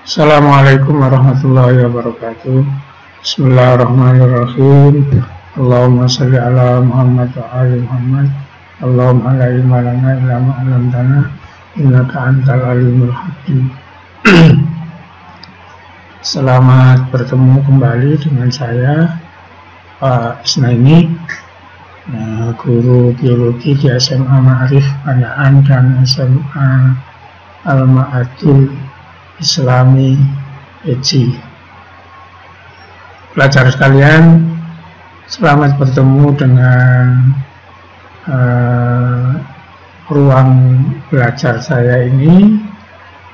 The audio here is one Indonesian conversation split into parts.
Assalamualaikum warahmatullahi wabarakatuh. Bismillahirrahmanirrahim. Allahumma sholli ala Muhammad wa ali Muhammad. Allahumma la ilma lana illa ma 'allamtana innaka antal alimul hakim. Selamat bertemu kembali dengan saya Pak Isnaini, guru biologi di SMA Ma'arif Pandaan dan SMA Al-Ma'adul Islami EJ. Pelajar sekalian, selamat bertemu dengan ruang belajar saya ini.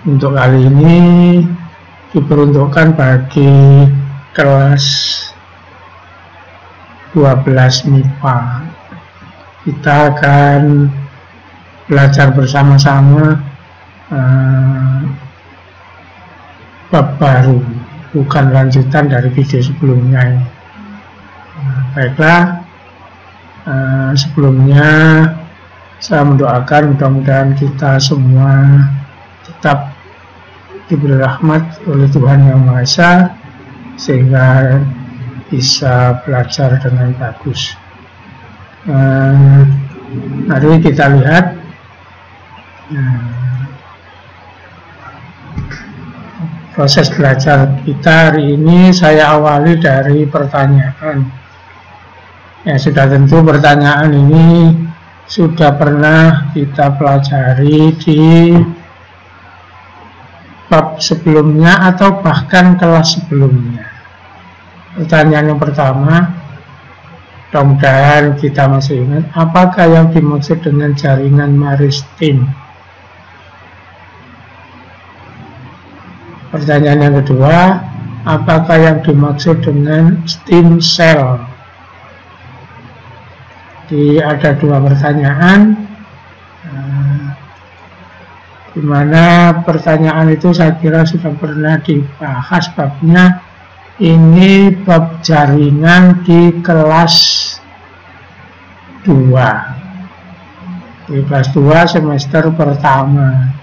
Untuk kali ini diperuntukkan bagi kelas 12 MIPA. Kita akan belajar bersama-sama bab baru, bukan lanjutan dari video sebelumnya. Baiklah, sebelumnya saya mendoakan mudah-mudahan kita semua tetap diberi rahmat oleh Tuhan Yang Maha Esa sehingga bisa belajar dengan bagus. Mari kita lihat proses belajar kita hari ini. Saya awali dari pertanyaan. Ya, sudah tentu pertanyaan ini sudah pernah kita pelajari di bab sebelumnya atau bahkan kelas sebelumnya. Pertanyaan yang pertama, mudah-mudahan kita masih ingat, apakah yang dimaksud dengan jaringan maristim? Pertanyaan yang kedua, apakah yang dimaksud dengan stem cell? Jadi ada dua pertanyaan, di mana pertanyaan itu saya kira sudah pernah dibahas babnya. Ini bab jaringan di kelas 2. Di kelas 2 semester pertama.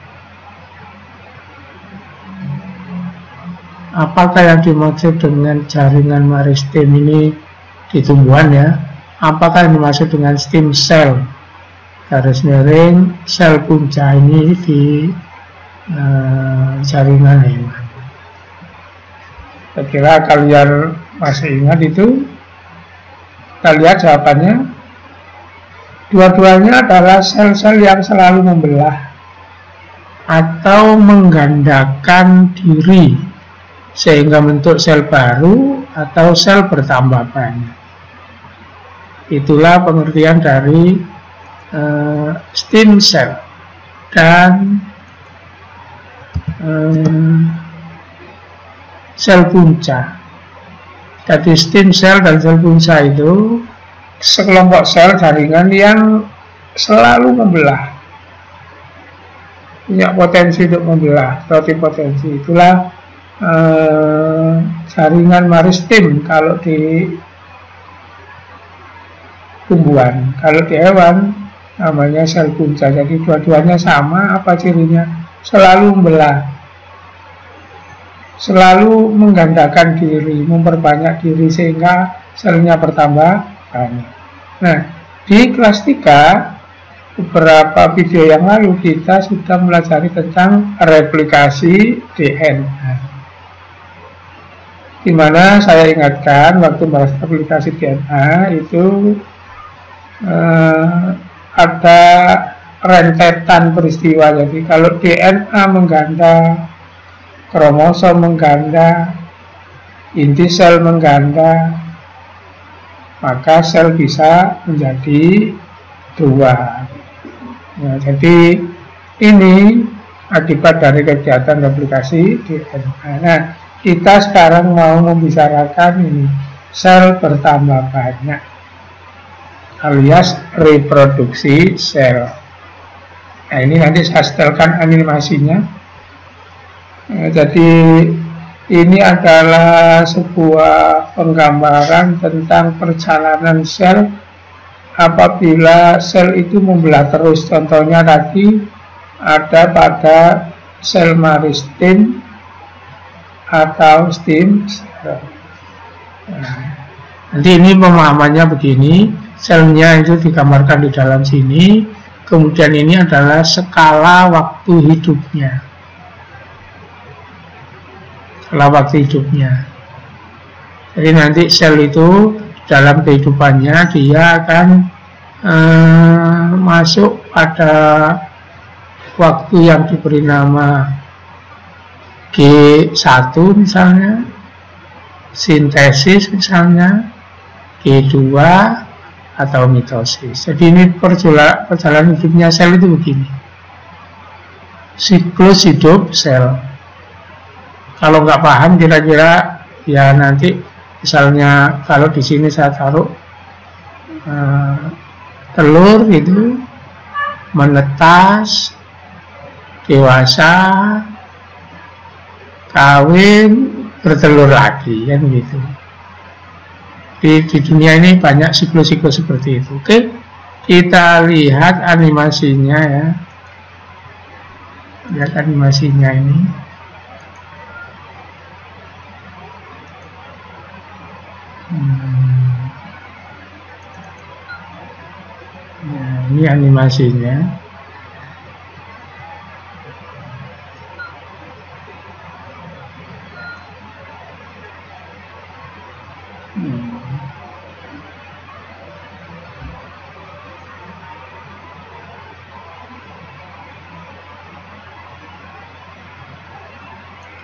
Apakah yang dimaksud dengan jaringan maristim ini di tumbuhan ya? Apakah yang dimaksud dengan stem cell? Garis miring sel punca ini di jaringan hewan. Saya kira kalian masih ingat itu. Kita lihat jawabannya. Dua-duanya adalah sel-sel yang selalu membelah atau menggandakan diri sehingga bentuk sel baru atau sel bertambah banyak. Itulah pengertian dari stem cell dan sel punca. Jadi stem cell dan sel punca itu sekelompok sel jaringan yang selalu membelah, punya potensi untuk membelah, totipotensi. Itulah jaringan maristim kalau di tumbuhan. Kalau di hewan namanya sel punca. Jadi dua-duanya sama. Apa cirinya? Selalu membelah, selalu menggandakan diri, memperbanyak diri sehingga selnya bertambah banyak. Nah, di kelas 3 beberapa video yang lalu kita sudah belajar tentang replikasi DNA. Di mana saya ingatkan waktu bahas replikasi DNA itu ada rentetan peristiwa. Jadi kalau DNA mengganda, kromosom mengganda, inti sel mengganda, maka sel bisa menjadi 2. Nah, jadi ini akibat dari kegiatan replikasi DNA. Nah, kita sekarang mau membicarakan ini sel bertambah banyak alias reproduksi sel. Nah, ini nanti saya setelkan animasinya. Jadi ini adalah sebuah penggambaran tentang perjalanan sel apabila sel itu membelah terus. Contohnya tadi ada pada sel maristim atau stem cell. Nah, nanti ini pemahamannya begini, selnya itu digambarkan di dalam sini, kemudian ini adalah skala waktu hidupnya. Skala waktu hidupnya. Jadi nanti sel itu dalam kehidupannya dia akan masuk pada waktu yang diberi nama G1 misalnya, sintesis misalnya, G2 atau mitosis. Jadi ini perjalanan hidupnya sel itu begini. Siklus hidup sel. Kalau nggak paham kira-kira ya nanti misalnya kalau di sini saya taruh telur itu menetas, dewasa, kawin, bertelur lagi, kan gitu. Di dunia ini banyak siklus-siklus seperti itu. Oke, kita lihat animasinya ya. Lihat animasinya ini. Nah, ini animasinya.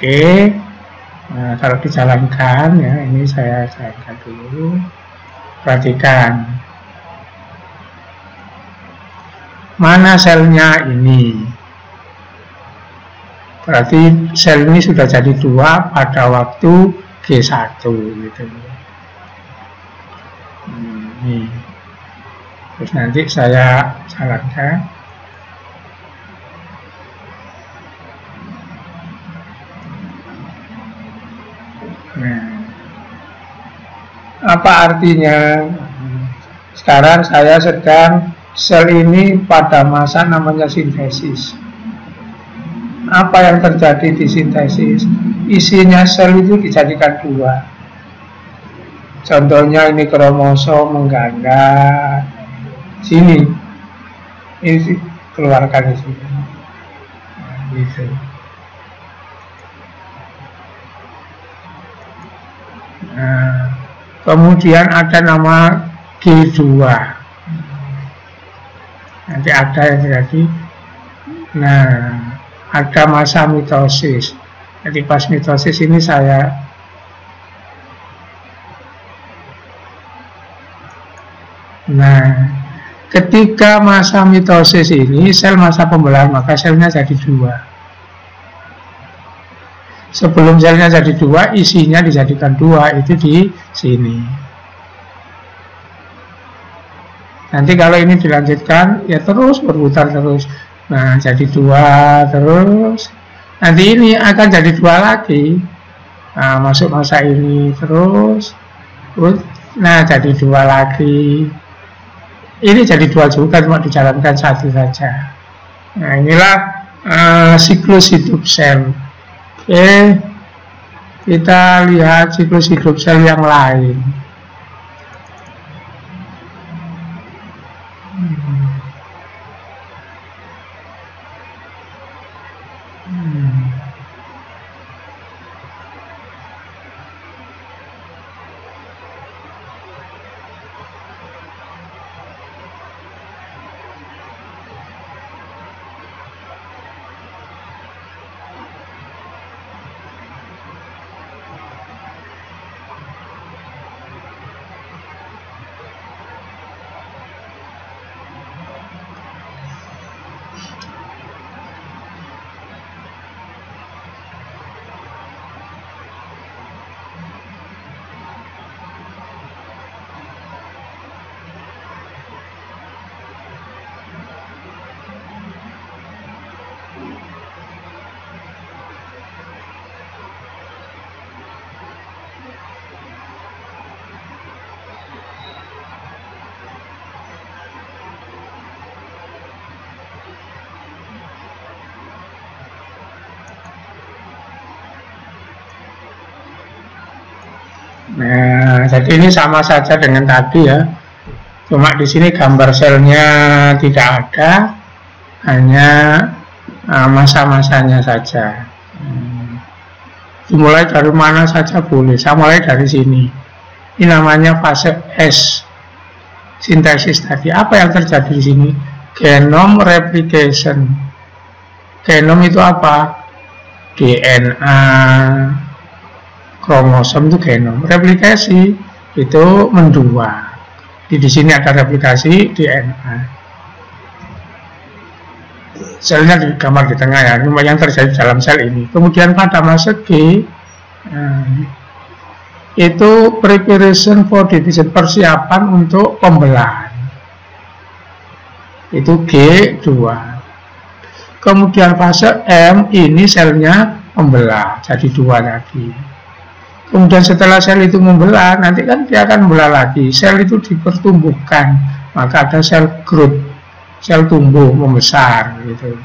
Oke, nah, kalau dijalankan ya, ini saya jalankan dulu. Perhatikan, mana selnya ini? Berarti sel ini sudah jadi 2 pada waktu G1 gitu. Ini. Terus nanti saya jalankan. Nah, apa artinya? Sekarang saya sedang sel ini pada masa namanya sintesis. Apa yang terjadi di sintesis? Isinya sel itu dijadikan 2. Contohnya ini kromosom mengganda. Sini. Ini keluarkan di sini. Nah, gitu. Nah, kemudian ada nama G2. Nanti ada yang terjadi. Nah, ada masa mitosis. Jadi pas mitosis ini saya ketika masa mitosis ini sel masa pembelahan, maka selnya jadi 2. Sebelum selnya jadi 2, isinya dijadikan 2, itu di sini. Nanti kalau ini dilanjutkan, ya terus berputar terus. Nah, jadi 2 terus. Nanti ini akan jadi 2 lagi. Nah, masuk masa ini terus. Nah, jadi 2 lagi. Ini jadi 2 juga, cuma dijalankan 1 saja. Nah, inilah siklus hidup sel. Oke, kita lihat siklus hidup sel yang lain. Nah, jadi ini sama saja dengan tadi ya. Cuma di sini gambar selnya tidak ada, hanya masa-masanya saja. Dimulai dari mana saja boleh. Saya mulai dari sini. Ini namanya fase S, sintesis tadi. Apa yang terjadi di sini? Genome replication. Genom itu apa? DNA, kromosom itu genom. Replikasi itu mendua. Di sini ada replikasi DNA. Selnya digambar di tengah ya, ini yang terjadi dalam sel ini. Kemudian pada masa G, itu preparation for division, persiapan untuk pembelahan. Itu G2. Kemudian fase M, ini selnya membelah, jadi 2 lagi. Kemudian setelah sel itu membelah, nanti kan dia akan membelah lagi. Sel itu dipertumbuhkan, maka ada sel growth, sel tumbuh, membesar gitu.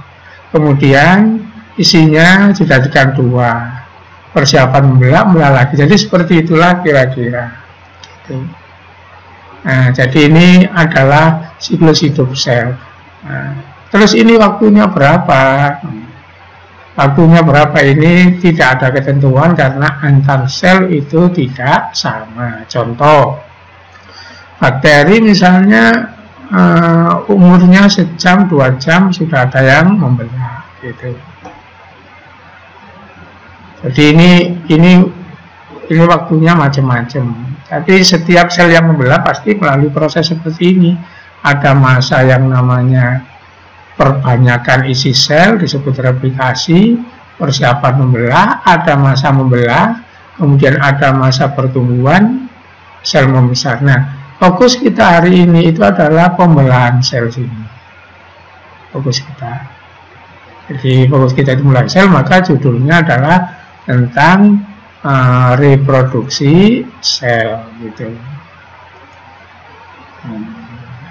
Kemudian isinya dijadikan 2, persiapan membelah lagi. Jadi seperti itulah kira-kira. Nah, jadi ini adalah siklus hidup sel. Nah, terus ini waktunya berapa? Waktunya berapa ini tidak ada ketentuan karena antar sel itu tidak sama. Contoh, bakteri misalnya umurnya sejam 2 jam sudah ada yang membelah gitu. Jadi ini waktunya macam-macam. Tapi setiap sel yang membelah pasti melalui proses seperti ini. Ada masa yang namanya perbanyakan isi sel, disebut replikasi, persiapan membelah, ada masa membelah, kemudian ada masa pertumbuhan, sel membesar. Nah, fokus kita hari ini itu adalah pembelahan sel sini. Fokus kita. Jadi fokus kita itu pembelahan sel, maka judulnya adalah tentang reproduksi sel gitu.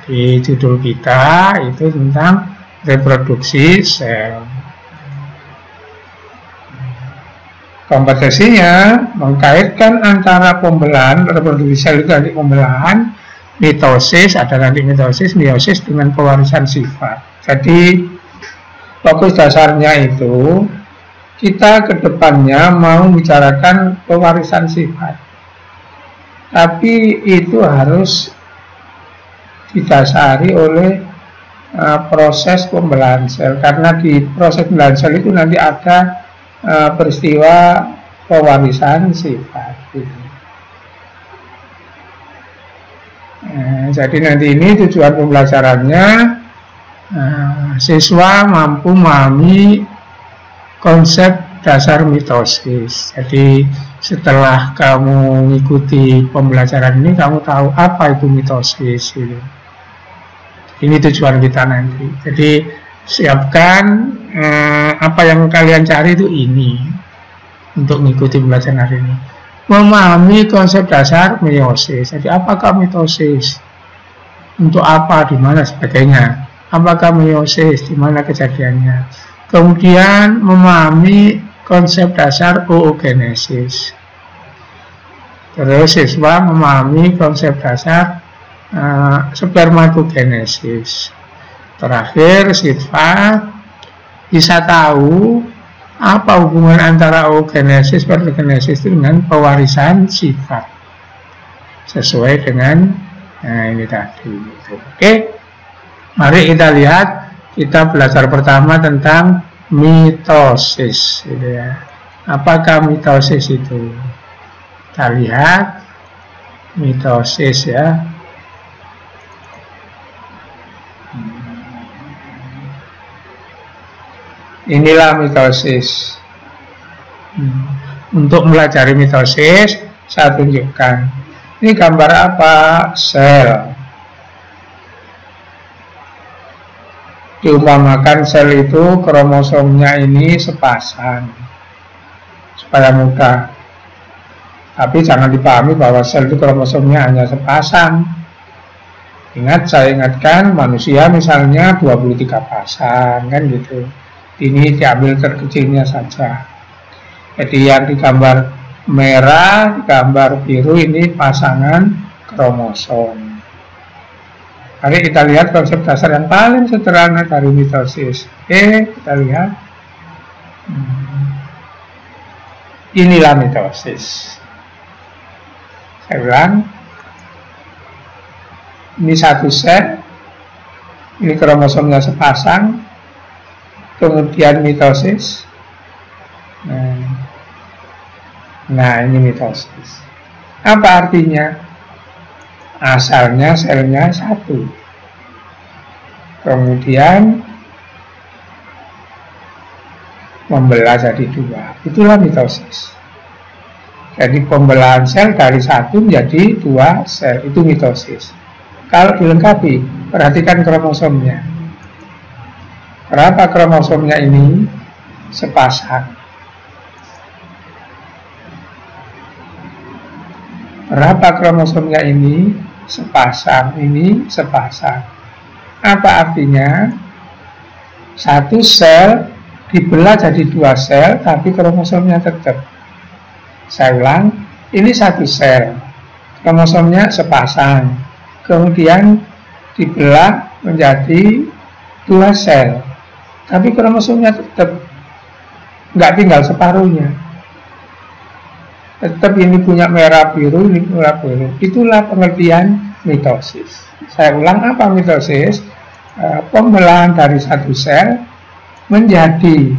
Di judul kita itu tentang reproduksi sel. Kompetensinya mengkaitkan antara pembelahan, reproduksi sel itu nanti pembelahan, mitosis, ada nanti mitosis, meiosis dengan pewarisan sifat. Jadi fokus dasarnya itu kita ke depannya mau membicarakan pewarisan sifat. Tapi itu harus didasari oleh proses pembelahan sel, karena di proses pembelahan sel itu nanti ada peristiwa pewarisan sifat gitu. Jadi nanti ini tujuan pembelajarannya siswa mampu memahami konsep dasar mitosis. Jadi setelah kamu mengikuti pembelajaran ini, kamu tahu apa itu mitosis gitu. Ini tujuan kita nanti. Jadi siapkan apa yang kalian cari itu ini untuk mengikuti pembelajaran hari ini. Memahami konsep dasar meiosis. Jadi apakah mitosis? Untuk apa, di mana, sebagainya. Apakah meiosis, di mana kejadiannya. Kemudian memahami konsep dasar oogenesis. Terus siswa memahami konsep dasar spermatogenesis. Terakhir sifat bisa tahu apa hubungan antara oogenesis, spermatogenesis dengan pewarisan sifat sesuai dengan ini tadi. Oke, mari kita lihat. Kita belajar pertama tentang mitosis gitu ya. Apakah mitosis itu? Kita lihat mitosis ya. Inilah mitosis. Untuk mempelajari mitosis, saya tunjukkan. Ini gambar apa? Sel. Diumpamakan sel itu kromosomnya ini sepasang, supaya mudah. Tapi jangan dipahami bahwa sel itu kromosomnya hanya sepasang. Ingat, saya ingatkan manusia misalnya 23 pasang kan gitu. Ini diambil terkecilnya saja. Jadi yang digambar merah, gambar biru ini pasangan kromosom. Mari kita lihat konsep dasar yang paling sederhana dari mitosis. Oke, kita lihat. Inilah mitosis. Saya ulang. Ini satu sel. Ini kromosomnya sepasang. Kemudian mitosis. Nah, ini mitosis. Apa artinya? Asalnya selnya satu, kemudian membelah jadi dua. Itulah mitosis. Jadi pembelahan sel dari satu menjadi dua sel, itu mitosis. Kalau dilengkapi, perhatikan kromosomnya. Berapa kromosomnya ini? Sepasang. Berapa kromosomnya ini? Sepasang. Ini sepasang. Apa artinya? Satu sel dibelah jadi dua sel, tapi kromosomnya tetap. Saya ulang, ini satu sel, kromosomnya sepasang, kemudian dibelah menjadi dua sel, tapi kromosomnya tetap, nggak tinggal separuhnya. Tetap ini punya merah biru, ini merah biru. Itulah pengertian mitosis. Saya ulang, apa mitosis? Pembelahan dari satu sel menjadi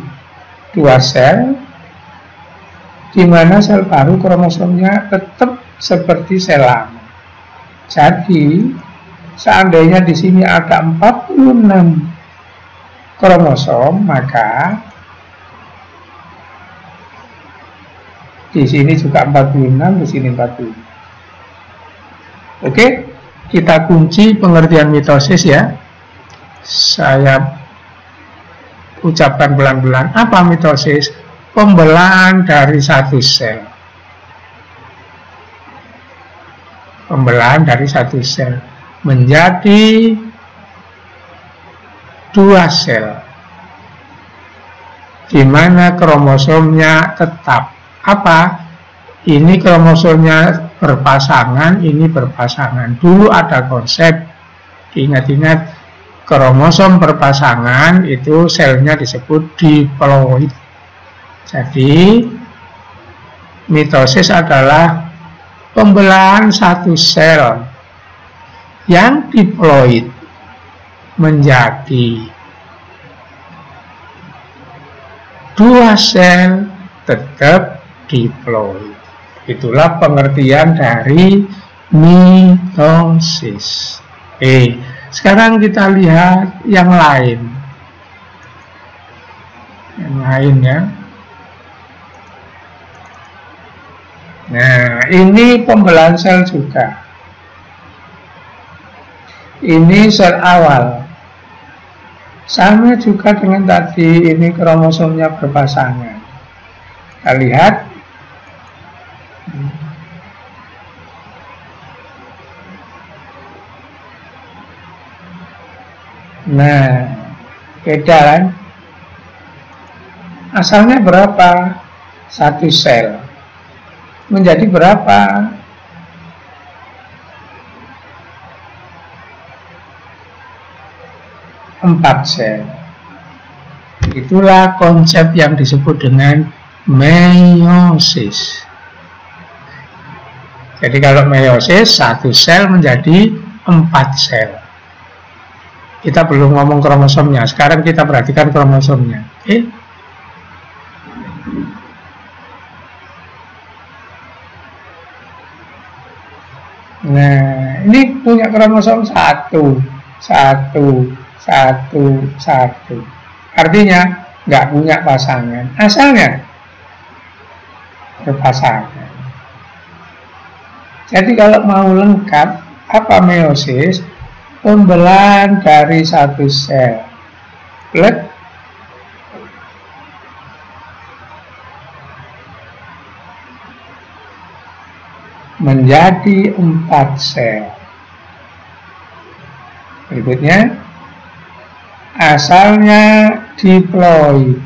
dua sel, di mana sel baru kromosomnya tetap seperti sel lama. Jadi, seandainya di sini ada 46 kromosom, maka di sini juga 46, di sini 45. Oke, kita kunci pengertian mitosis ya. Saya ucapkan pelan-pelan. Apa mitosis? Pembelahan dari satu sel. Pembelahan dari satu sel menjadi dua sel, di mana kromosomnya tetap. Apa? Ini kromosomnya berpasangan, ini berpasangan. Dulu ada konsep, ingat-ingat, kromosom berpasangan itu selnya disebut diploid. Jadi mitosis adalah pembelahan satu sel yang diploid menjadi dua sel tetap diploid. Itulah pengertian dari mitosis. Sekarang kita lihat yang lain. Yang lain ya. Nah, ini pembelahan sel juga. Ini sel awal. Sama juga dengan tadi, ini kromosomnya berpasangan. Kita lihat. Nah, beda kan? Asalnya berapa? Satu sel. Menjadi berapa? Empat sel. Itulah konsep yang disebut dengan meiosis. Jadi kalau meiosis, satu sel menjadi 4 sel. Kita belum ngomong kromosomnya. Sekarang kita perhatikan kromosomnya. Nah, ini punya kromosom 1. Artinya nggak punya pasangan. Asalnya berpasangan. Jadi kalau mau lengkap, apa meiosis? Pembelahan dari satu sel menjadi 4 sel. Berikutnya, asalnya diploid.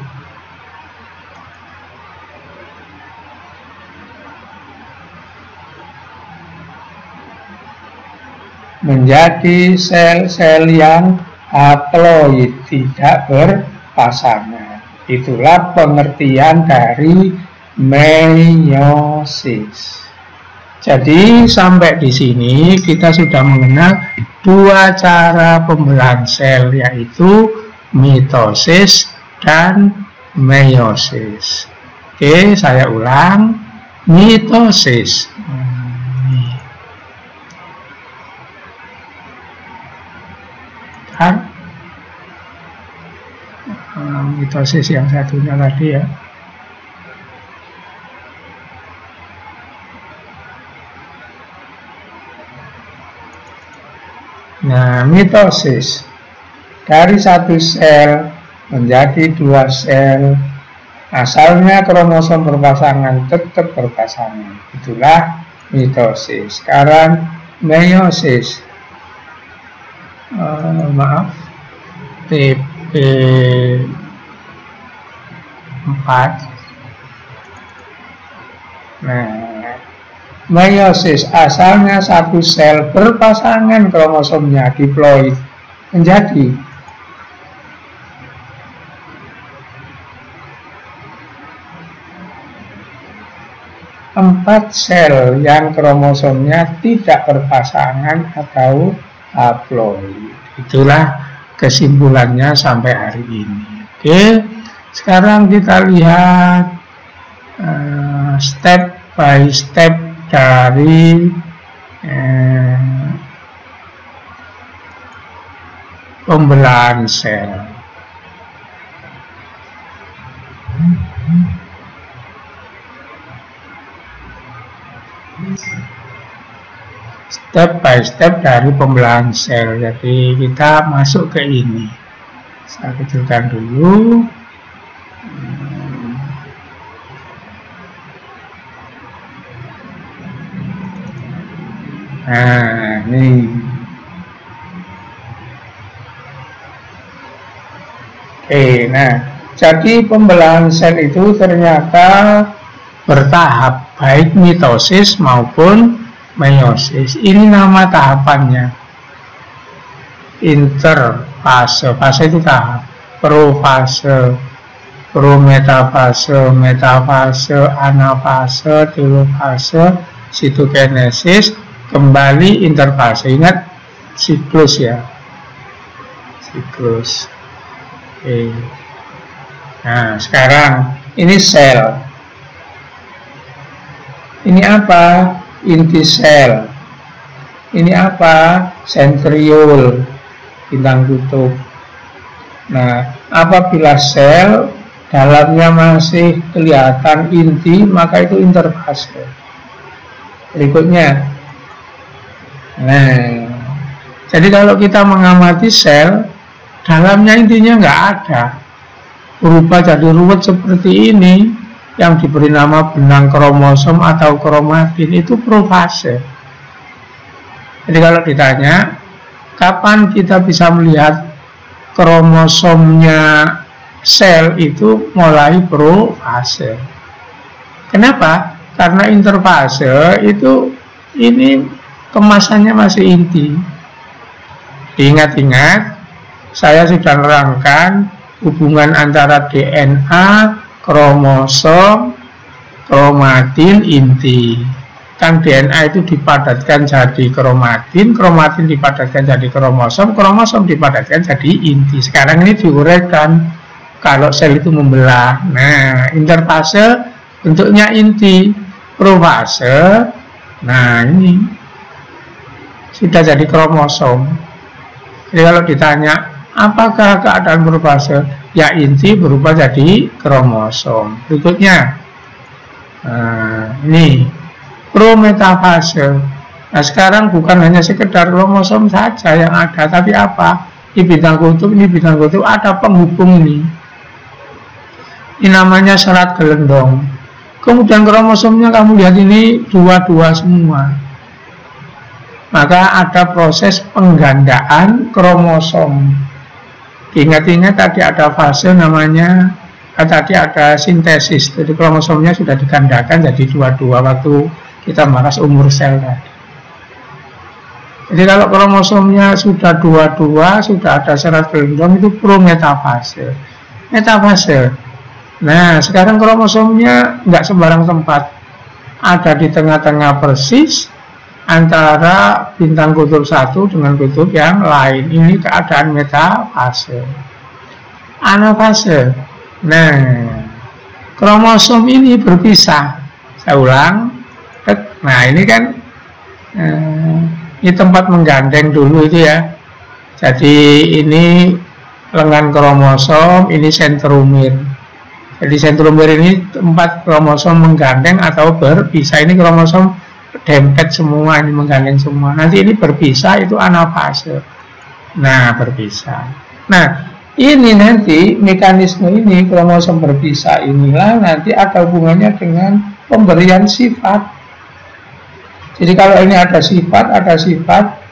menjadi sel-sel yang haploid, tidak berpasangan. Itulah pengertian dari meiosis. Jadi sampai di sini kita sudah mengenal dua cara pembelahan sel, yaitu mitosis dan meiosis. Oke, saya ulang. Mitosis. Mitosis yang satunya tadi ya. Nah, mitosis dari satu sel menjadi dua sel. Asalnya kromosom berpasangan, tetap berpasangan. Itulah mitosis. Sekarang meiosis. Maaf, TP4. Nah, meiosis asalnya satu sel berpasangan kromosomnya, diploid, menjadi empat sel yang kromosomnya tidak berpasangan atau haploid. Itulah kesimpulannya sampai hari ini. Oke, sekarang kita lihat step by step dari pembelahan sel. Step by step dari pembelahan sel. Jadi kita masuk ke ini. Saya kecilkan dulu. Nah, ini. Oke, nah, jadi pembelahan sel itu ternyata bertahap, baik mitosis maupun meiosis. Ini nama tahapannya. Interfase, fase itu tahap. Profase, prometafase, metafase, anafase, telofase, sitokinesis, kembali interfase. Ingat siklus ya. Siklus. Oke. Nah, sekarang ini sel. Ini apa? Inti sel. Ini apa? Sentriol, bintang kutub. Nah, apabila sel dalamnya masih kelihatan inti, maka itu interfase. Berikutnya. Nah, jadi kalau kita mengamati sel, dalamnya intinya nggak ada. Berubah jadi ruwet seperti ini, yang diberi nama benang kromosom atau kromatin, itu profase. Jadi kalau ditanya, kapan kita bisa melihat kromosomnya sel itu mulai profase? Kenapa? Karena interfase itu ini kemasannya masih inti. Diingat-ingat, saya sudah nerangkan hubungan antara DNA, kromosom, kromatin, inti. Kan DNA itu dipadatkan jadi kromatin, kromatin dipadatkan jadi kromosom, kromosom dipadatkan jadi inti. Sekarang ini diuraikan kalau sel itu membelah. Nah, interfase bentuknya inti, profase, nah ini sudah jadi kromosom. Jadi kalau ditanya, apakah keadaan profase? Ya, inti berubah jadi kromosom. Berikutnya, ini prometafase. Nah, sekarang bukan hanya sekedar kromosom saja yang ada, tapi apa? Ini bintang kutub, ada penghubung ini. Ini namanya serat gelendong. Kemudian kromosomnya kamu lihat ini dua-dua semua. Maka ada proses penggandaan kromosom. Ingat-ingat tadi ada fase namanya, tadi ada sintesis. Jadi kromosomnya sudah digandakan jadi dua-dua waktu kita bahas umur sel tadi. Jadi kalau kromosomnya sudah 22, sudah ada serat gelendong, itu prometafase. Metafase. Nah, sekarang kromosomnya nggak sembarang tempat. Ada di tengah-tengah persis antara bintang kutub satu dengan kutub yang lain. Ini keadaan metafase. Anafase. Nah, kromosom ini berpisah. Saya ulang. Nah, ini kan ini tempat menggandeng dulu itu ya. Jadi ini lengan kromosom, ini sentromir. Jadi sentromir ini tempat kromosom menggandeng atau berpisah. Ini kromosom dempet semua, ini menggandeng semua. Nanti ini berpisah, itu anafase. Nah, berpisah. Nah, ini nanti mekanisme ini kromosom berpisah inilah nanti ada hubungannya dengan pemberian sifat. Jadi kalau ini ada sifat,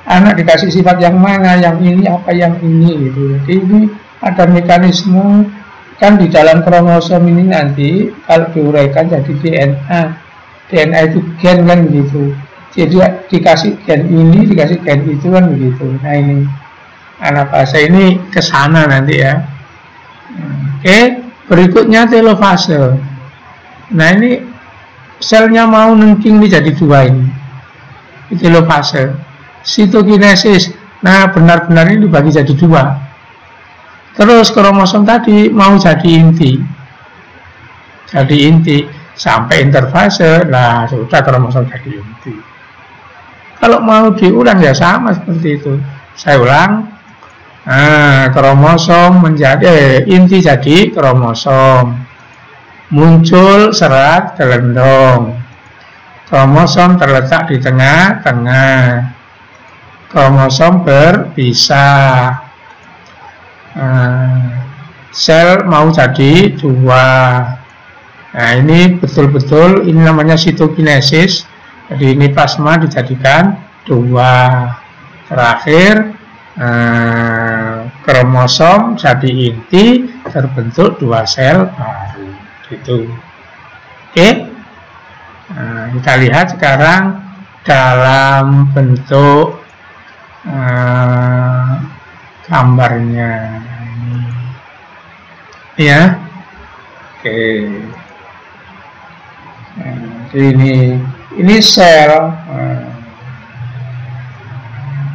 anak dikasih sifat yang mana, yang ini apa yang ini gitu. Jadi ini ada mekanisme kan di dalam kromosom ini nanti kalau diuraikan jadi DNA. DNA itu gen kan begitu. Jadi dikasih gen ini, dikasih gen itu kan begitu. Nah ini anafase ini ke sana nanti ya. Oke, berikutnya telofase. Nah ini selnya mau nengking jadi dua ini. Telofase. Sitokinesis. Nah benar-benar ini dibagi jadi dua. Terus kromosom tadi mau jadi inti. Jadi inti sampai interfase. Nah sudah kromosom jadi inti. Kalau mau diulang ya sama seperti itu. Saya ulang. Nah, kromosom menjadi inti jadi kromosom. Muncul serat gelendong. Kromosom terletak di tengah-tengah. Kromosom berpisah. Sel mau jadi dua. Nah ini betul-betul ini namanya sitokinesis. Jadi ini plasma dijadikan dua. Terakhir kromosom jadi inti, terbentuk dua sel baru gitu. Oke. Nah, kita lihat sekarang dalam bentuk gambarnya ini ya. Oke. Nah, ini sel.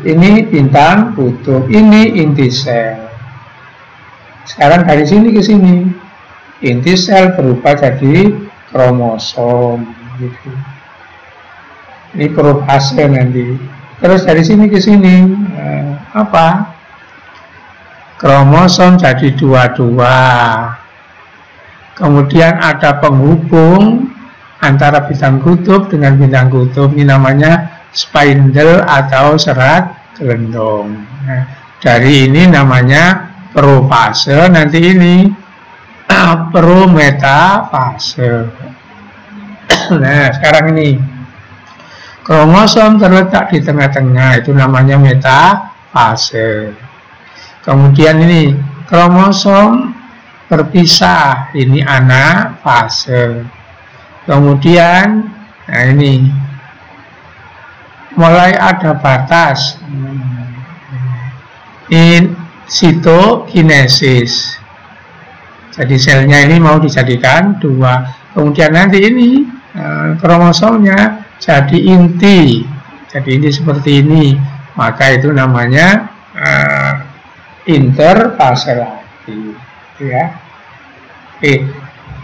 Ini bintang kutub, ini inti sel. Sekarang dari sini ke sini, inti sel berubah jadi kromosom gitu. Ini profase nanti. Terus dari sini ke sini apa? Kromosom jadi dua-dua. Kemudian ada penghubung antara bintang kutub dengan bintang kutub. Ini namanya spindle atau serat gelendong. Nah, dari ini namanya profase. Nanti ini prometafase. Nah, sekarang ini kromosom terletak di tengah-tengah, itu namanya metafase. Kemudian ini kromosom berpisah, ini anafase. Kemudian, nah ini mulai ada batas. Ini sitokinesis. Jadi selnya ini mau dijadikan dua. Kemudian nanti ini kromosomnya jadi inti. Jadi ini seperti ini. Maka itu namanya interfase lagi. Ya. Oke.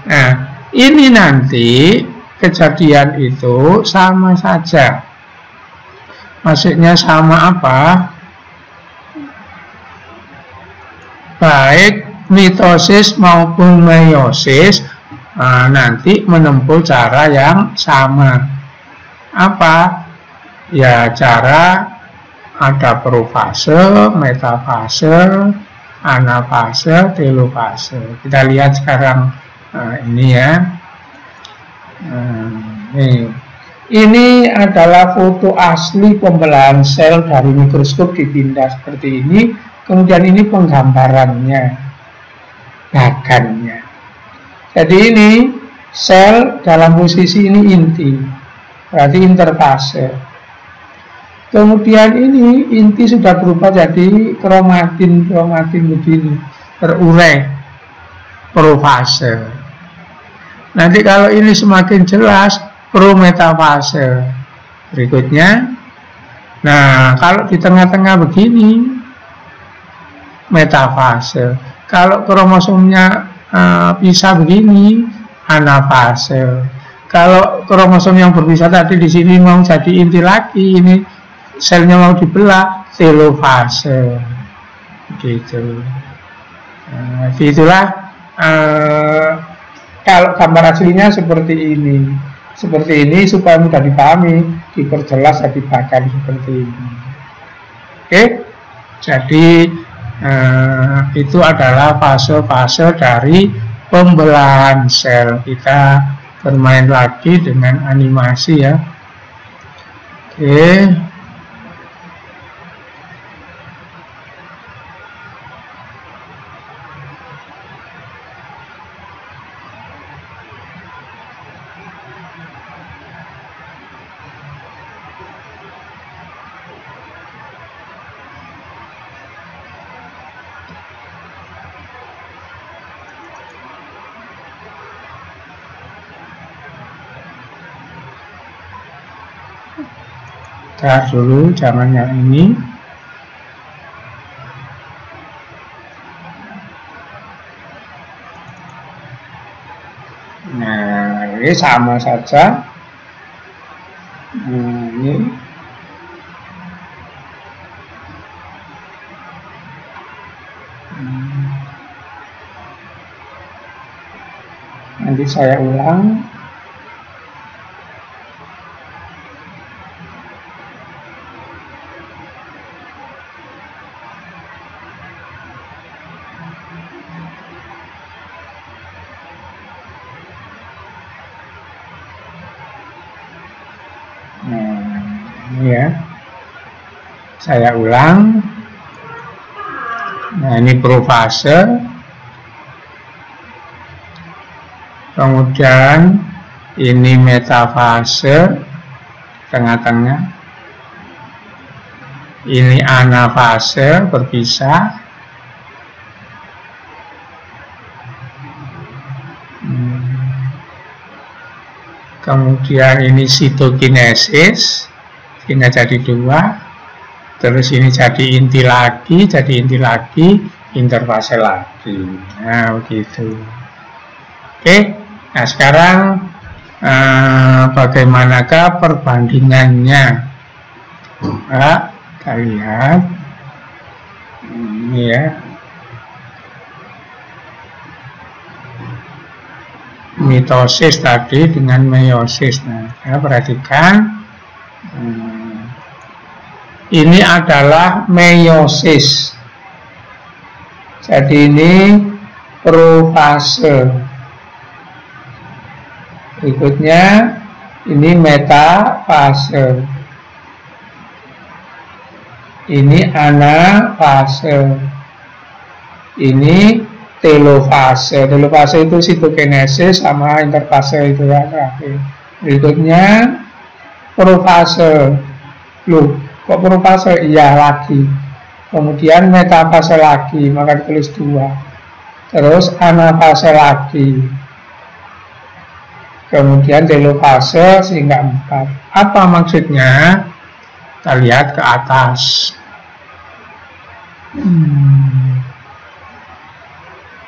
Nah, ini nanti kejadian itu sama saja. Maksudnya sama apa? Baik mitosis maupun meiosis nanti menempuh cara yang sama. Apa? Ya cara ada profase, metafase, anafase, telofase. Kita lihat sekarang ini ya. Ini adalah foto asli pembelahan sel dari mikroskop dipindah seperti ini. Kemudian ini penggambarannya, bagannya. Jadi ini sel dalam posisi ini inti, berarti interfase. Kemudian ini inti sudah berubah jadi kromatin begini, terurai profase. Nanti kalau ini semakin jelas prometafase. Berikutnya, nah kalau di tengah-tengah begini metafase. Kalau kromosomnya pisah begini anafase. Kalau kromosom yang berpisah tadi di sini mau jadi inti lagi, ini selnya mau dibelah, telofase. Gitu. Nah, itulah kalau gambar aslinya seperti ini. Seperti ini supaya mudah dipahami, diperjelas jadi bahkan seperti ini. Oke, jadi itu adalah fase-fase dari pembelahan sel. Kita bermain lagi dengan animasi ya. Oke. Tahan dulu, jangan yang ini. Nah, ini sama saja. Nah, ini. Nanti saya ulang. Ya, saya ulang. Nah, ini profase. Kemudian ini metafase tengah-tengah. Ini anafase berpisah. Kemudian ini sitokinesis. Ini jadi dua, terus ini jadi inti lagi, interfase lagi. Nah, begitu. Oke, nah sekarang bagaimanakah perbandingannya? Nah, kita lihat ini ya. Mitosis tadi dengan meiosis. Nah, ya, perhatikan. Ini adalah meiosis. Jadi ini profase. Berikutnya ini metafase. Ini anafase. Ini telofase. Telofase itu sitokinesis sama interfase itu ya. Berikutnya profase. Loh, kok profase? Iya lagi. Kemudian metafase lagi, maka ditulis 2. Terus anafase lagi. Kemudian telofase sehingga 4. Apa maksudnya? Kita lihat ke atas.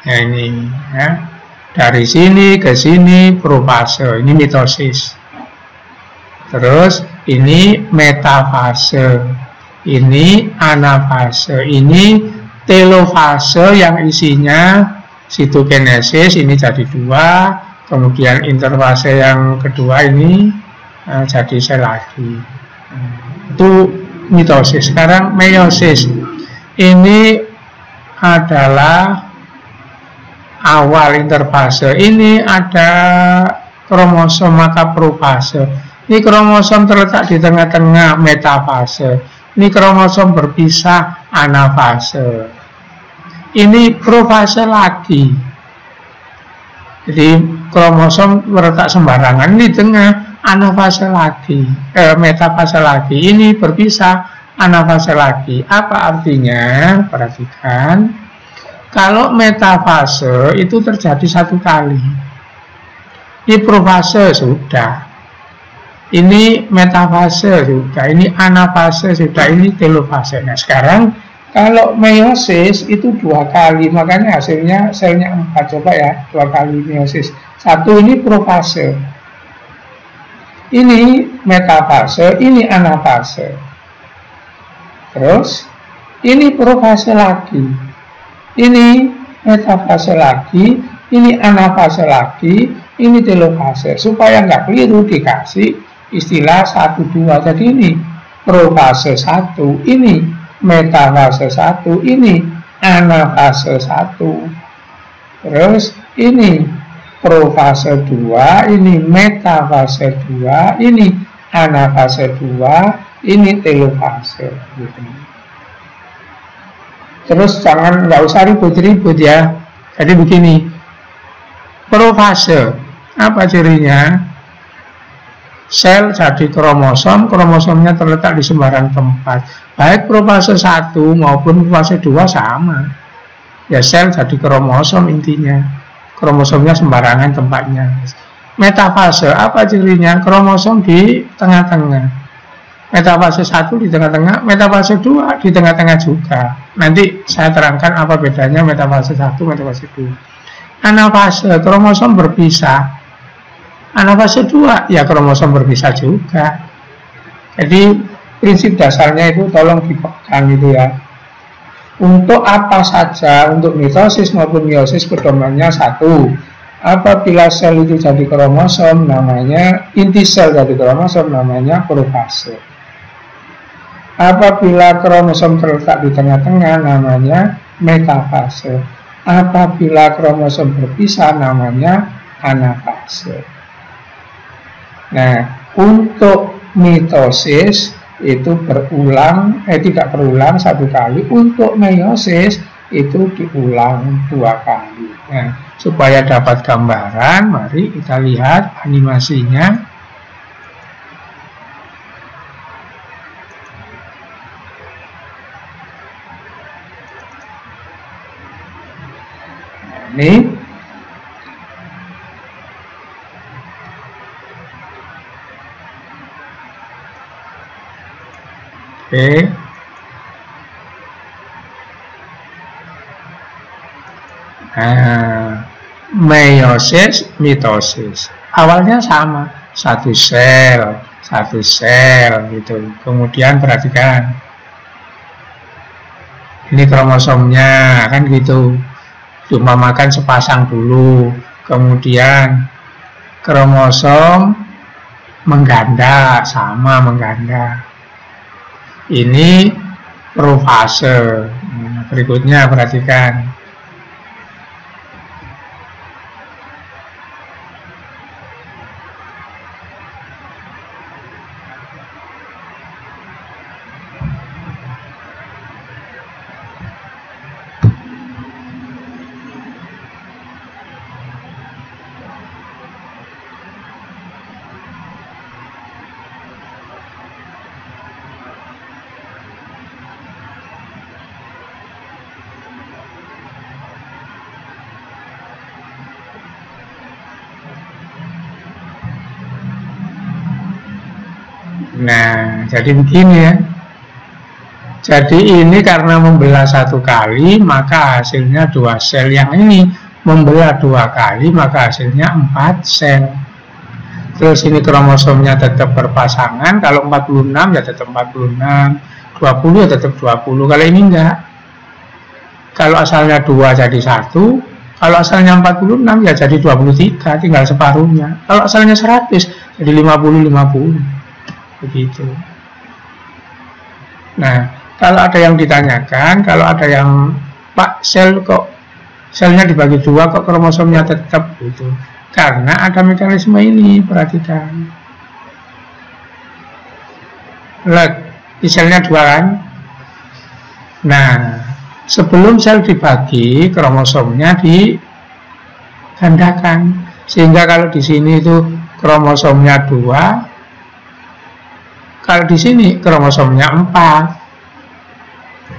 Nah ini ya. Dari sini ke sini profase, ini mitosis. Terus ini metafase, ini anafase, ini telofase yang isinya sitokinesis, ini jadi 2. Kemudian interfase yang kedua ini jadi sel lagi. Itu mitosis. Sekarang meiosis. Ini adalah awal interfase. Ini ada kromosom maka profase. Ini kromosom terletak di tengah-tengah metafase. Ini kromosom berpisah anafase. Ini profase lagi. Jadi kromosom terletak sembarangan di tengah, anafase lagi, metafase lagi. Ini berpisah, anafase lagi. Apa artinya? Perhatikan. Kalau metafase itu terjadi satu kali. Ini profase sudah. Ini metafase sudah. Ini anafase sudah. Ini telofase. Nah, sekarang kalau meiosis itu 2 kali. Makanya hasilnya selnya 4. Coba ya, 2 kali meiosis. 1 ini profase. Ini metafase, ini anafase. Terus, ini profase lagi. Ini metafase lagi, ini anafase lagi, ini telofase. Supaya nggak keliru dikasih istilah 1, 2. Jadi ini profase 1, ini metafase 1, ini anafase 1. Terus, ini profase 2, ini metafase 2, ini anafase 2, ini telofase. Gitu. Terus nggak usah ribut-ribut ya. Jadi begini, profase apa cirinya? Sel jadi kromosom, kromosomnya terletak di sembarang tempat. Baik profase 1 maupun profase 2 sama. Ya sel jadi kromosom intinya. Kromosomnya sembarangan tempatnya. Metafase apa cirinya? Kromosom di tengah-tengah. Metafase 1 di tengah-tengah, metafase 2 di tengah-tengah juga. Nanti saya terangkan apa bedanya metafase 1, metafase 2. Anafase, kromosom berpisah. Anafase 2, ya kromosom berpisah juga. Jadi prinsip dasarnya itu tolong dipegang itu ya. Untuk apa saja, untuk mitosis maupun meiosis pedomannya 1. Apabila sel itu jadi kromosom, namanya inti sel jadi kromosom, namanya profase. Apabila kromosom terletak di tengah-tengah, namanya metafase. Apabila kromosom berpisah, namanya anafase. Nah, untuk mitosis itu berulang, tidak berulang 1 kali. Untuk meiosis itu diulang 2 kali. Nah, supaya dapat gambaran, mari kita lihat animasinya. Ini oke. Nah, meiosis, mitosis. Awalnya sama, satu sel gitu. Kemudian perhatikan. Ini kromosomnya, kan gitu. Cuma makan sepasang dulu. Kemudian kromosom mengganda, sama mengganda. Ini profase. Berikutnya perhatikan. Nah, jadi begini ya. Jadi ini karena membelah 1 kali, maka hasilnya 2 sel. Yang ini membelah 2 kali, maka hasilnya 4 sel. Terus ini kromosomnya tetap berpasangan. Kalau 46 ya tetap 46, 20 ya tetap 20. Kalau ini enggak. Kalau asalnya 2 jadi 1, kalau asalnya 46 ya jadi 23, tinggal separuhnya. Kalau asalnya 100 jadi 50-50. Begitu. Nah, kalau ada yang ditanyakan, kalau ada yang Pak, selnya dibagi 2 kok kromosomnya tetap gitu. Karena ada mekanisme ini, perhatikan. Lihat, selnya 2 kan? Nah, sebelum sel dibagi, kromosomnya digandakan. Sehingga kalau di sini itu kromosomnya 2. Kalau di sini kromosomnya 4.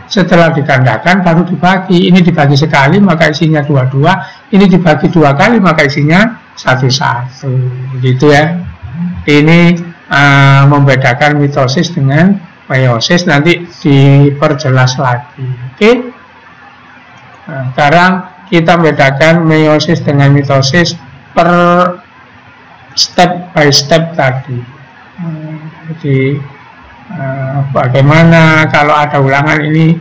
Setelah digandakan baru dibagi. Ini dibagi sekali maka isinya 22. Ini dibagi 2 kali maka isinya 1-1. Begitu ya. Ini membedakan mitosis dengan meiosis. Nanti diperjelas lagi. Oke. Nah, sekarang kita bedakan meiosis dengan mitosis per step by step tadi. Jadi bagaimana kalau ada ulangan ini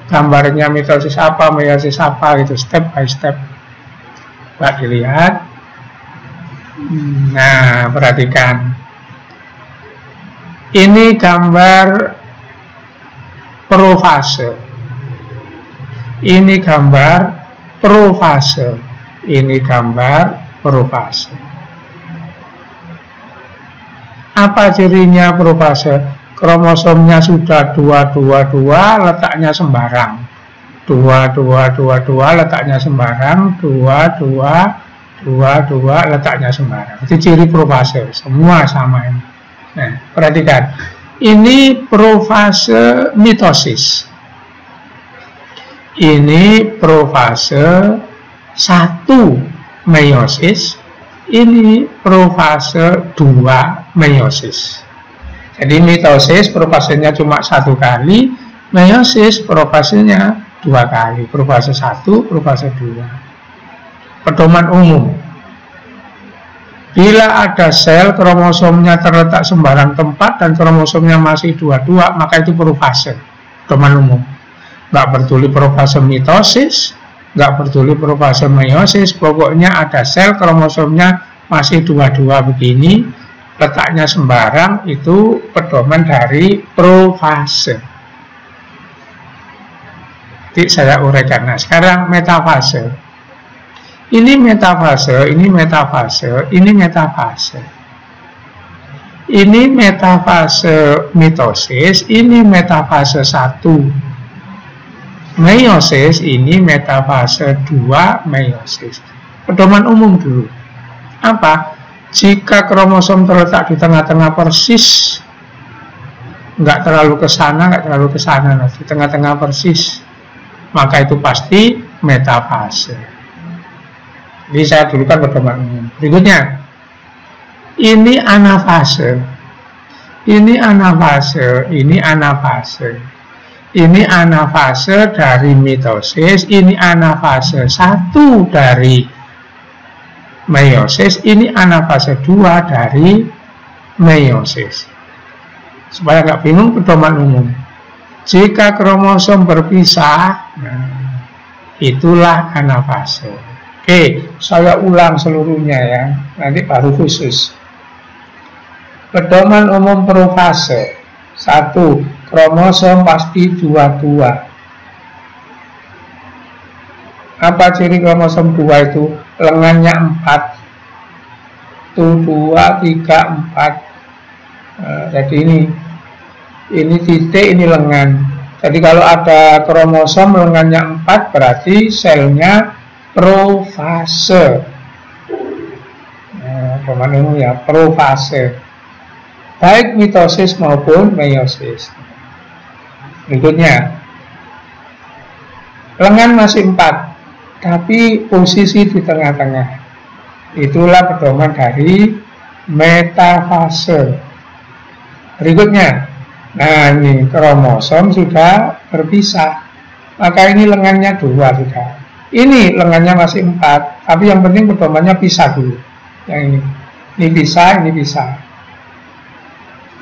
gambarnya mitosis apa, meiosis apa gitu, step by step. Coba dilihat. Nah, perhatikan. Ini gambar profase. Ini gambar profase. Ini gambar profase. Apa cirinya profase? Kromosomnya sudah 222, letaknya sembarang. 2222 letaknya sembarang, 2222 letaknya sembarang. Itu ciri profase, semua sama ini. Nah, perhatikan. Ini profase mitosis. Ini profase 1 meiosis. Ini profase 2 meiosis. Jadi mitosis profasenya cuma 1 kali, meiosis profasenya 2 kali. Profase 1, profase 2. Pedoman umum. Bila ada sel kromosomnya terletak sembarang tempat dan kromosomnya masih 22, maka itu profase. Pedoman umum. Nggak peduli profase mitosis, nggak peduli profase meiosis, pokoknya ada sel kromosomnya masih 22 begini, letaknya sembarang, itu pedoman dari profase. Jadi saya uraikan. Nah, sekarang metafase. Ini metafase, ini metafase, ini metafase. Ini metafase mitosis, ini metafase 1 meiosis, ini metafase 2 meiosis. Pedoman umum dulu. Apa? Jika kromosom terletak di tengah-tengah persis, nggak terlalu ke sana, nggak terlalu ke sana, di tengah-tengah persis, maka itu pasti metafase. Jadi saya dulukan pedoman umum. Berikutnya, ini anafase, ini anafase, ini anafase, ini anafase dari mitosis, ini anafase 1 dari meiosis, ini anafase 2 dari meiosis. Supaya nggak bingung, pedoman umum. Jika kromosom berpisah, itulah anafase. Oke, saya ulang seluruhnya ya, nanti baru khusus. Pedoman umum profase. 1. Kromosom pasti 22. Apa ciri kromosom 2 itu? Lengannya 4. 2, 3, 4. Jadi ini titik, ini lengan. Jadi kalau ada kromosom lengannya 4, berarti selnya profase. Pedoman umum ya, profase. Baik mitosis maupun meiosis. Berikutnya, lengan masih 4, tapi posisi di tengah-tengah. Itulah pedoman dari metafase. Berikutnya, nah ini kromosom sudah berpisah, maka ini lengannya 2 sudah. Ini lengannya masih 4, tapi yang penting pedomannya pisah dulu. Yang ini pisah, ini pisah.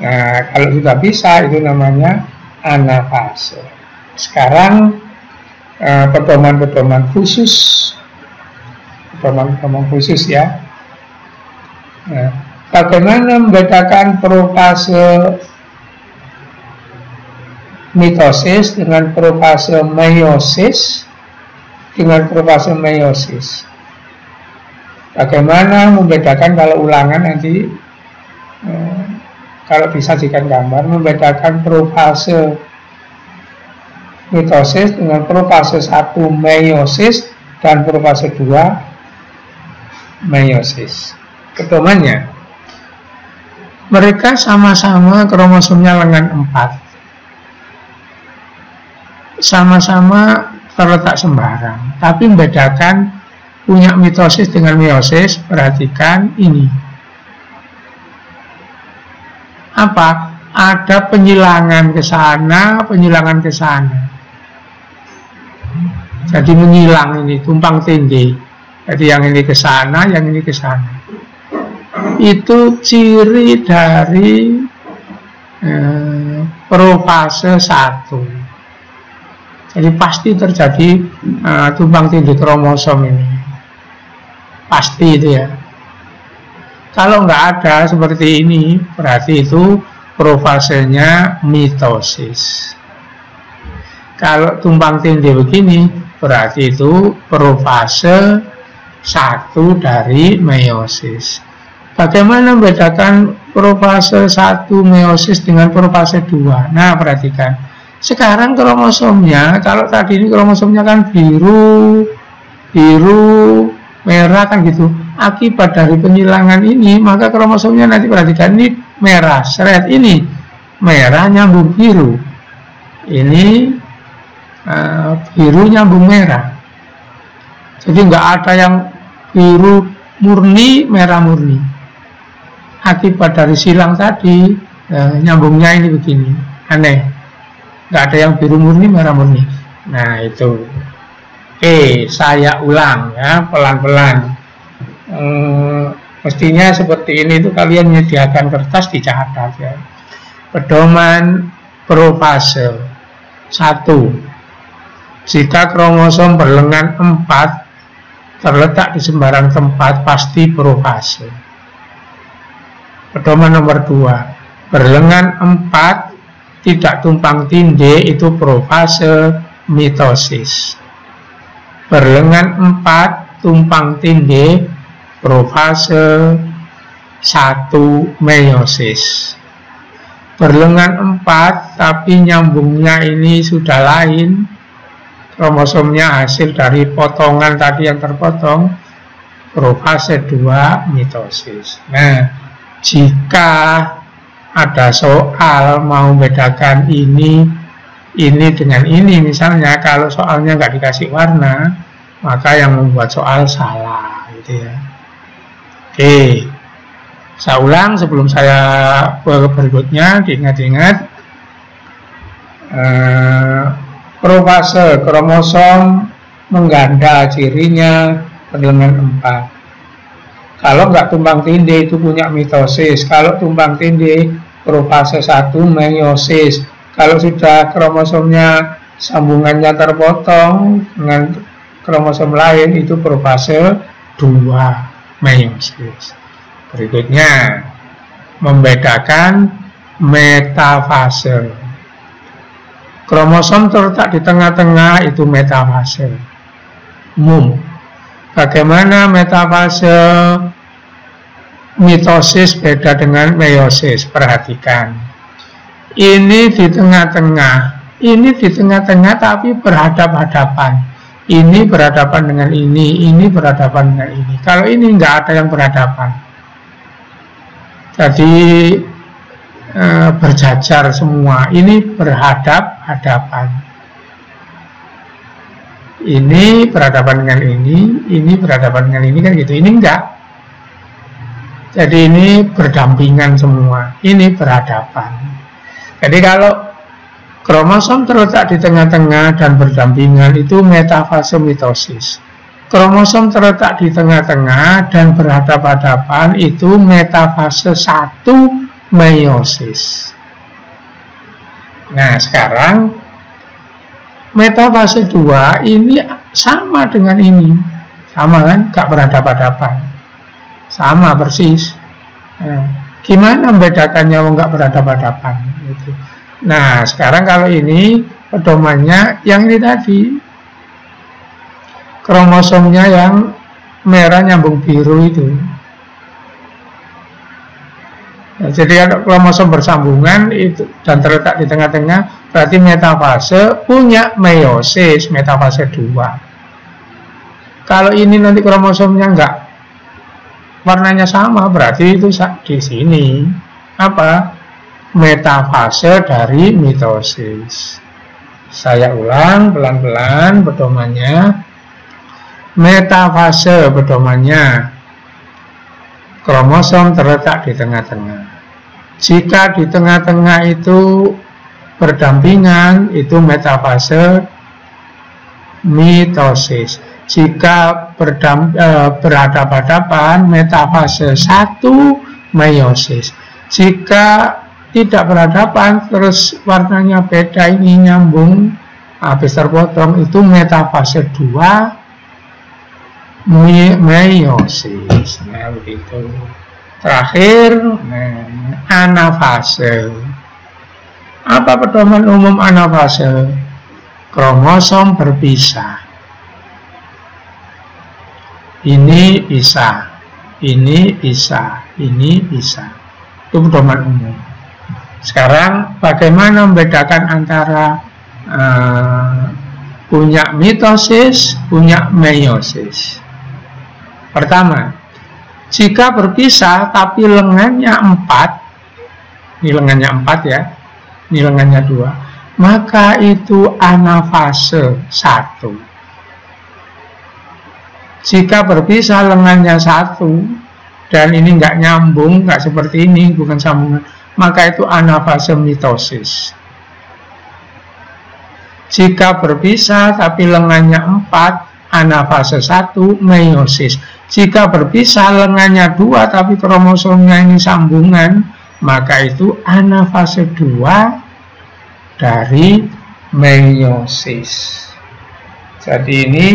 Nah, kalau sudah pisah itu namanya anafase. Sekarang pedoman-pedoman khusus, pedoman khusus ya. Nah, bagaimana membedakan profase mitosis dengan profase meiosis dengan profase meiosis? Bagaimana membedakan kalau ulangan nanti kalau disajikan gambar, membedakan profase mitosis dengan profase 1 meiosis dan profase 2 meiosis. Pedomannya, Mereka sama-sama kromosomnya lengan 4. Sama-sama terletak sembarang, tapi membedakan punya mitosis dengan meiosis. Perhatikan ini. Apa? Ada penyilangan ke sana, penyilangan ke sana. Jadi menyilang ini, tumpang tindih. Jadi yang ini ke sana, yang ini ke sana. Itu ciri dari profase 1. Jadi pasti terjadi tumpang tindih kromosom ini. Pasti itu ya. Kalau nggak ada seperti ini, berarti itu profasenya mitosis. Kalau tumpang tindih begini, berarti itu profase 1 dari meiosis. Bagaimana membedakan profase 1 meiosis dengan profase 2? Nah, perhatikan. Sekarang kromosomnya, kalau tadi ini kromosomnya kan biru, merah kan gitu. Akibat dari penyilangan ini, maka kromosomnya nanti perhatikan ini merah, seret ini merah nyambung biru. Ini biru nyambung merah. Jadi nggak ada yang biru murni, merah murni. Akibat dari silang tadi, nyambungnya ini begini, aneh. Nggak ada yang biru murni, merah murni. Nah itu. Oke, saya ulang ya, pelan-pelan. Mestinya seperti ini itu kalian menyediakan kertas dicatat ya. Pedoman profase 1. Jika kromosom berlengan 4 terletak di sembarang tempat, pasti profase. Pedoman nomor 2. Berlengan 4 tidak tumpang tindih, itu profase mitosis. Berlengan 4 tumpang tindih, profase 1 meiosis. Berlengan 4 tapi nyambungnya ini sudah lain, kromosomnya hasil dari potongan tadi yang terpotong, profase 2 mitosis. Nah, jika ada soal mau membedakan ini dengan ini, misalnya kalau soalnya nggak dikasih warna, maka yang membuat soal salah gitu ya. Oke, saya ulang sebelum saya berikutnya, diingat-ingat. Profase kromosom mengganda, cirinya berlengan 4. Kalau nggak tumpang tindih itu punya mitosis. Kalau tumpang tindih profase 1 meiosis. Kalau sudah kromosomnya sambungannya terpotong dengan kromosom lain, itu profase 2 meiosis. Berikutnya, membedakan metafase. Kromosom terletak di tengah-tengah, itu metafase umum. Bagaimana metafase mitosis beda dengan meiosis? Perhatikan. Ini di tengah-tengah. Ini di tengah-tengah tapi berhadap-hadapan. Ini berhadapan dengan ini berhadapan dengan ini. Kalau ini nggak ada yang berhadapan. Jadi berjajar semua. Ini berhadap-hadapan. Ini berhadapan dengan ini berhadapan dengan ini kan gitu. Ini enggak. Jadi ini berdampingan semua. Ini berhadapan. Jadi kalau kromosom terletak di tengah-tengah dan berdampingan, itu metafase mitosis. Kromosom terletak di tengah-tengah dan berhadap-hadapan, itu metafase 1 meiosis. Nah, sekarang metafase 2 ini sama dengan ini. Sama kan? Gak berhadap-hadapan. Sama persis. Nah, gimana membedakannya nggak berhadap-hadapan? Gitu. Nah, sekarang kalau ini pedomannya yang ini tadi. Kromosomnya yang merah nyambung biru itu. Nah, jadi kalau kromosom bersambungan itu dan terletak di tengah-tengah, berarti metafase punya meiosis, metafase 2. Kalau ini nanti kromosomnya enggak warnanya sama, berarti itu di sini apa? Metafase dari mitosis. Saya ulang pelan-pelan pedomannya. Metafase pedomannya, kromosom terletak di tengah-tengah. Jika di tengah-tengah itu berdampingan, itu metafase mitosis. Jika berhadapan-hadapan, metafase 1 meiosis. Jika tidak berhadapan, terus warnanya beda, ini nyambung, habis terpotong, itu metafase 2 meiosis. Nah, begitu. Terakhir, anafase. Apa pedoman umum anafase? Kromosom berpisah. Ini pisah, ini pisah, ini pisah. Itu pedoman umum. Sekarang bagaimana membedakan antara punya mitosis, punya meiosis? Pertama, jika berpisah tapi lengannya 4, ini lengannya 4 ya, ini lengannya 2, maka itu anafase 1. Jika berpisah lengannya 1 dan ini nggak nyambung, nggak seperti ini, bukan sambungan, maka itu anafase mitosis. Jika berpisah tapi lengannya 4, anafase 1 meiosis. Jika berpisah lengannya 2 tapi kromosomnya ini sambungan, maka itu anafase 2 dari meiosis. Jadi ini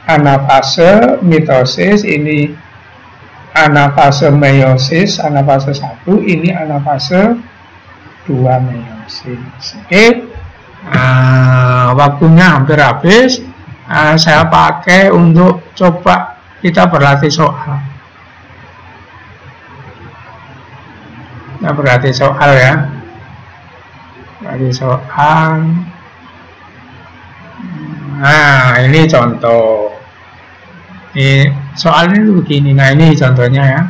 anafase mitosis, ini anafase meiosis, anafase 1, ini anafase 2 meiosis. Oke. Waktunya hampir habis. Saya pakai untuk coba kita berlatih soal. Kita berlatih soal ya. Berlatih soal. Nah, ini contoh. Ini soal ini begini. Nah, ini contohnya ya.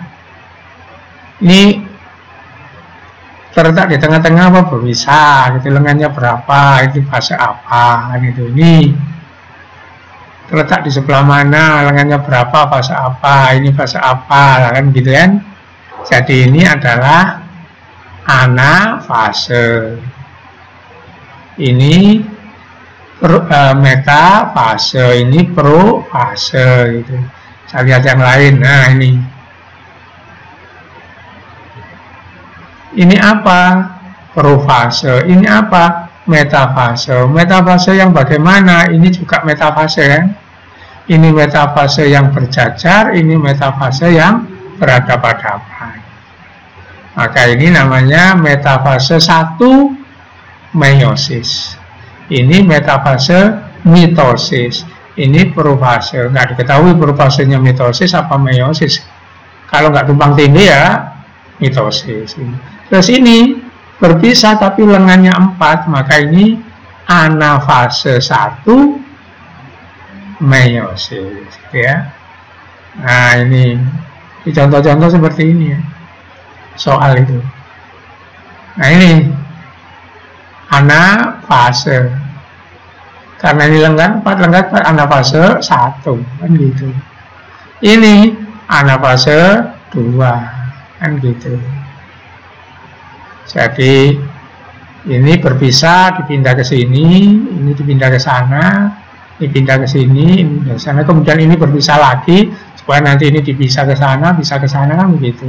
Ini terletak di tengah-tengah apa berpisah, gitu, lengannya berapa, itu fase apa, kan itu. Ini terletak di sebelah mana, lengannya berapa, fase apa, ini fase apa, kan gitu kan. Jadi ini adalah anafase, ini metafase, ini profase, gitu. Saya lihat yang lain. Nah, ini apa? Profase. Ini apa? Metafase. Metafase yang bagaimana? Ini juga metafase kan? Ini metafase yang berjajar, ini metafase yang berhadapan-hadapan. Maka ini namanya metafase 1 meiosis. Ini metafase mitosis. Ini profase. Nggak diketahui profasenya mitosis apa meiosis. Kalau nggak tumpang tindih ya mitosis. Terus ini berpisah tapi lengannya 4, maka ini anafase 1 meiosis, ya. Nah, ini contoh-contoh seperti ini ya, soal itu. Nah, ini anafase, karena ini lengan 4 anafase 1, kan gitu. Ini anafase 2, kan gitu. Jadi ini berpisah, dipindah ke sini, ini dipindah ke sana, ini pindah ke sini, ini ke sana, kemudian ini berpisah lagi supaya nanti ini dipisah ke sana, bisa ke sana, kan begitu.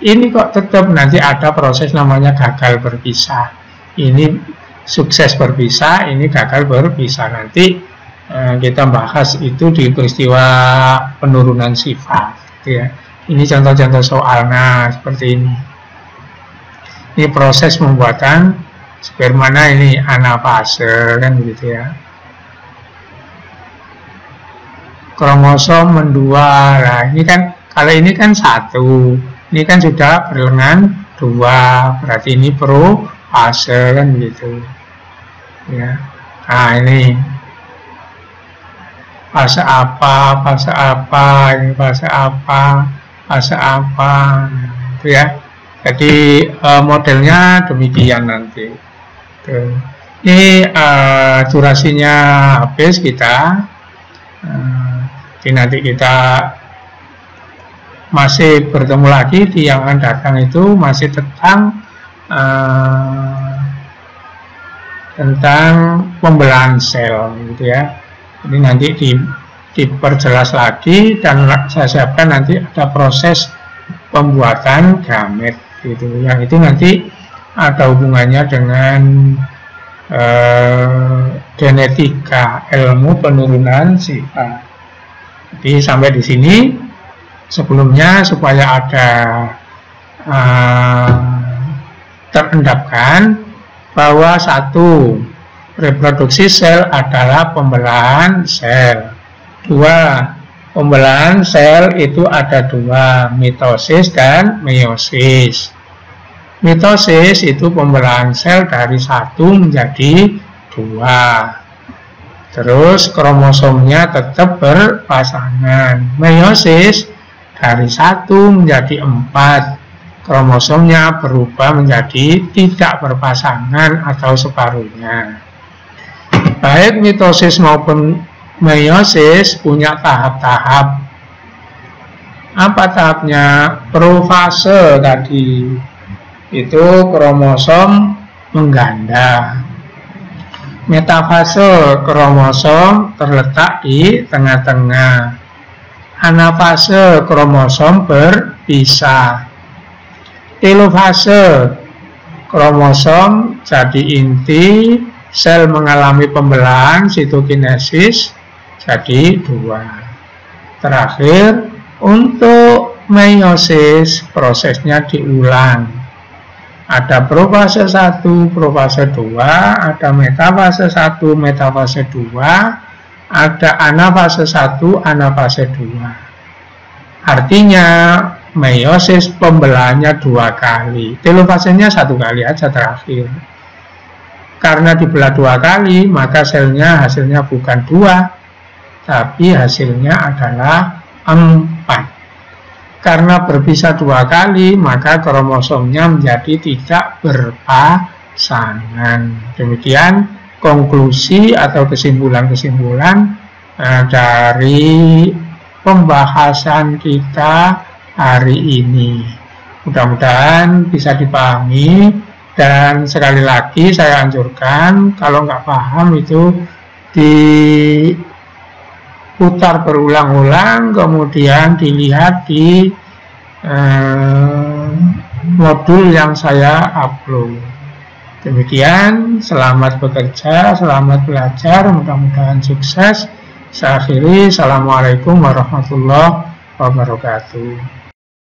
Ini kok tetap nanti ada proses namanya gagal berpisah. Ini sukses berpisah, ini gagal berpisah. Nanti kita bahas itu di peristiwa penurunan sifat, gitu ya. Ini contoh-contoh soal. Nah, seperti ini. Ini proses pembuatan spermana, ini anafase, kan begitu ya. Kromosom mendua. Nah, ini kan kalau ini kan 1, ini kan sudah berlengan 2, berarti ini profase, kan begitu. Ya. Nah, ini fase apa, ini fase apa. fase apa, gitu ya. Jadi modelnya demikian nanti. Tuh. Ini durasinya habis kita. Jadi nanti kita masih bertemu lagi di yang akan datang, itu masih tentang pembelahan sel, gitu ya. Jadi nanti diperjelas lagi, dan saya siapkan nanti ada proses pembuatan gamet, gitu. Yang itu nanti ada hubungannya dengan genetika, ilmu penurunan sifat. Jadi sampai di sini. Sebelumnya supaya ada terendapkan bahwa satu, reproduksi sel adalah pembelahan sel. Dua, pembelahan sel itu ada dua, mitosis dan meiosis. Mitosis itu pembelahan sel dari satu menjadi dua. Terus kromosomnya tetap berpasangan. Meiosis dari 1 menjadi 4, kromosomnya berubah menjadi tidak berpasangan atau separuhnya. Baik mitosis maupun meiosis punya tahap-tahap. Apa tahapnya? Profase tadi, itu kromosom mengganda. Metafase, kromosom terletak di tengah-tengah. Anafase, kromosom berpisah. Telofase, kromosom jadi inti, sel mengalami pembelahan, sitokinesis jadi 2. Terakhir, untuk meiosis prosesnya diulang. Ada profase 1, profase 2, ada metafase 1, metafase 2, ada anafase 1, anafase 2. Artinya meiosis pembelahannya 2 kali, telofasenya 1 kali aja terakhir. Karena dibelah 2 kali, maka selnya hasilnya bukan 2, tapi hasilnya adalah 4. Karena berpisah 2 kali, maka kromosomnya menjadi tidak berpasangan. Demikian konklusi atau kesimpulan-kesimpulan dari pembahasan kita hari ini. Mudah-mudahan bisa dipahami, dan sekali lagi saya anjurkan kalau nggak paham itu diputar berulang-ulang, kemudian dilihat di modul yang saya upload. Demikian, selamat bekerja, selamat belajar, mudah-mudahan sukses. Saya akhiri, Assalamualaikum warahmatullahi wabarakatuh.